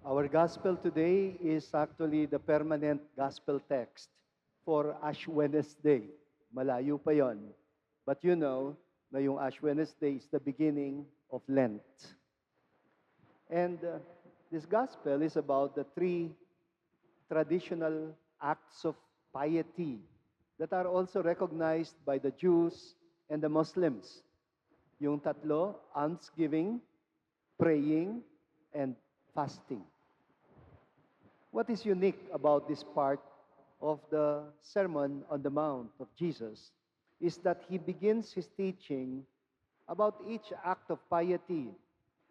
Our gospel today is actually the permanent gospel text for Ash Wednesday. Malayo pa yon. But you know na yung Ash Wednesday is the beginning of Lent. And this gospel is about the three traditional acts of piety that are also recognized by the Jews and the Muslims. Yung tatlo, almsgiving, praying, and fasting. What is unique about this part of the Sermon on the Mount of Jesus is that he begins his teaching about each act of piety,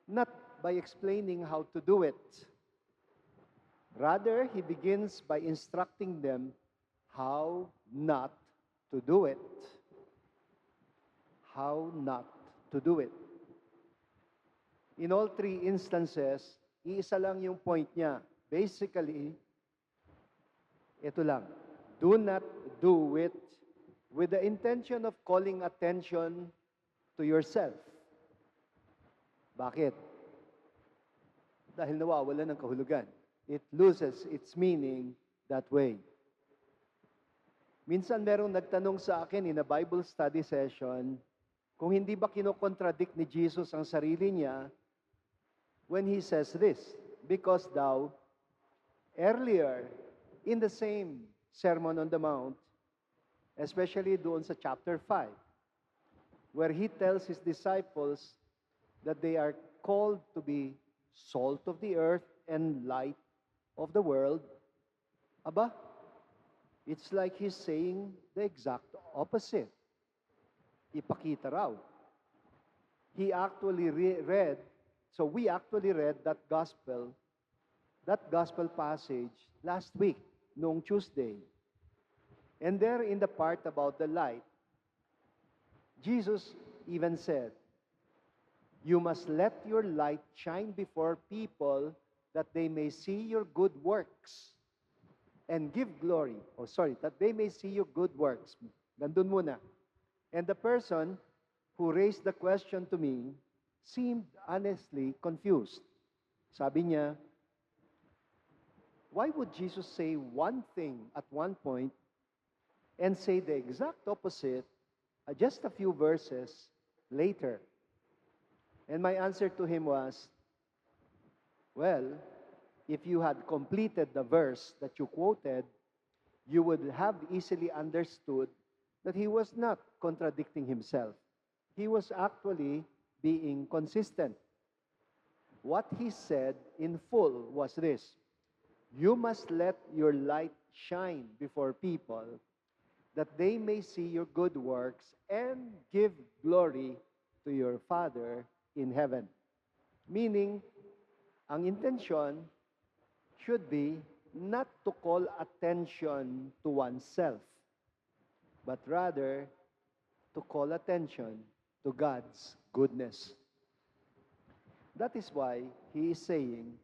not by explaining how to do it. Rather, he begins by instructing them how not to do it. How not to do it. In all three instances, iisa lang yung point niya. Basically, ito lang. Do not do it with the intention of calling attention to yourself. Bakit? Dahil nawawala ng kahulugan. It loses its meaning that way. Minsan merong nagtanong sa akin in a Bible study session, kung hindi ba kinokontradict ni Jesus ang sarili niya when he says this, because thou, earlier in the same Sermon on the Mount, especially doon sa chapter 5, where he tells his disciples that they are called to be salt of the earth and light of the world, aba, it's like he's saying the exact opposite. Ipakita raw. He actually read, so we actually read that gospel passage last week, noong Tuesday. And there in the part about the light, Jesus even said, you must let your light shine before people that they may see your good works and give glory. That they may see your good works. Nandun muna. And the person who raised the question to me seemed honestly confused. Sabi niya, why would Jesus say one thing at one point and say the exact opposite just a few verses later? And my answer to him was, well, if you had completed the verse that you quoted, you would have easily understood that he was not contradicting himself. He was actually being consistent. What he said in full was this, you must let your light shine before people that they may see your good works and give glory to your Father in heaven. Meaning, ang intention should be not to call attention to oneself, but rather to call attention to God's goodness. That is why he is saying,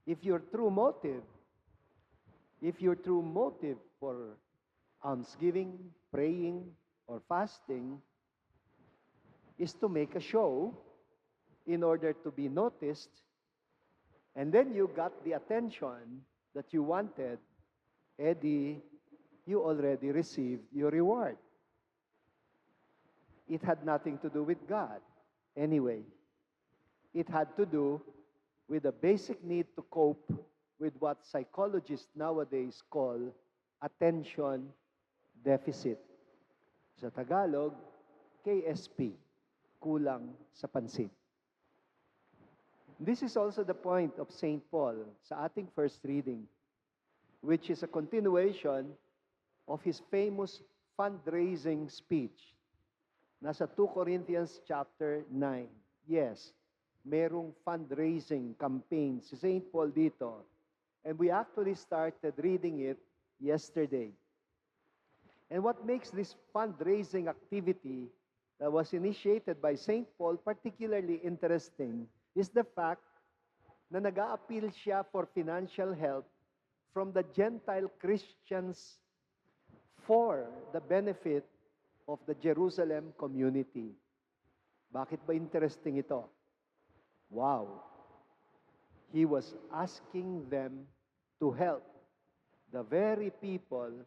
if your true motive for almsgiving, praying, or fasting is to make a show in order to be noticed, and then you got the attention that you wanted, Eddie, you already received your reward. It had nothing to do with God. Anyway, it had to do with the basic need to cope with what psychologists nowadays call attention deficit. Sa Tagalog, KSP, kulang sa pansin. This is also the point of St. Paul sa ating first reading, which is a continuation of his famous fundraising speech. Nasa 2 Corinthians chapter 9. Yes, merong fundraising campaign si St. Paul dito. And we actually started reading it yesterday. And what makes this fundraising activity that was initiated by St. Paul particularly interesting is the fact na nag-a-appeal siya for financial help from the Gentile Christians for the benefit of the Jerusalem community. Bakit ba interesting ito? Wow! He was asking them to help the very people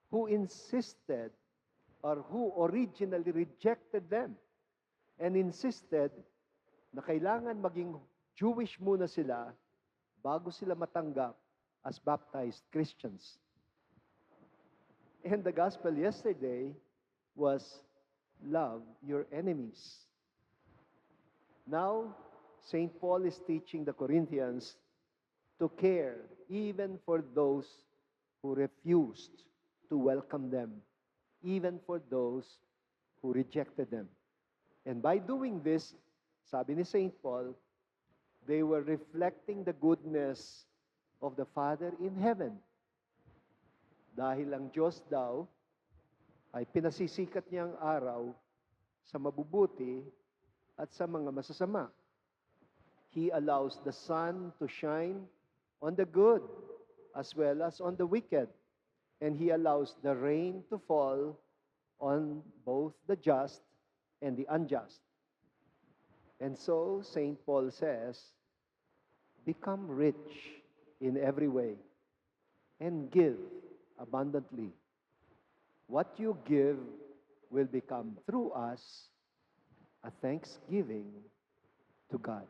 who insisted or who originally rejected them and insisted na kailangan maging Jewish muna sila bago sila matanggap as baptized Christians. And the gospel yesterday was love your enemies. Now, St. Paul is teaching the Corinthians to care even for those who refused to welcome them, even for those who rejected them. And by doing this, sabi ni St. Paul, they were reflecting the goodness of the Father in heaven. Dahil ang Diyos daw ay pinasisikat niya ang araw sa mabubuti at sa mga masasama. He allows the sun to shine on the good as well as on the wicked. And He allows the rain to fall on both the just and the unjust. And so, St. Paul says, become rich in every way and give abundantly. What you give will become through us a thanksgiving to God.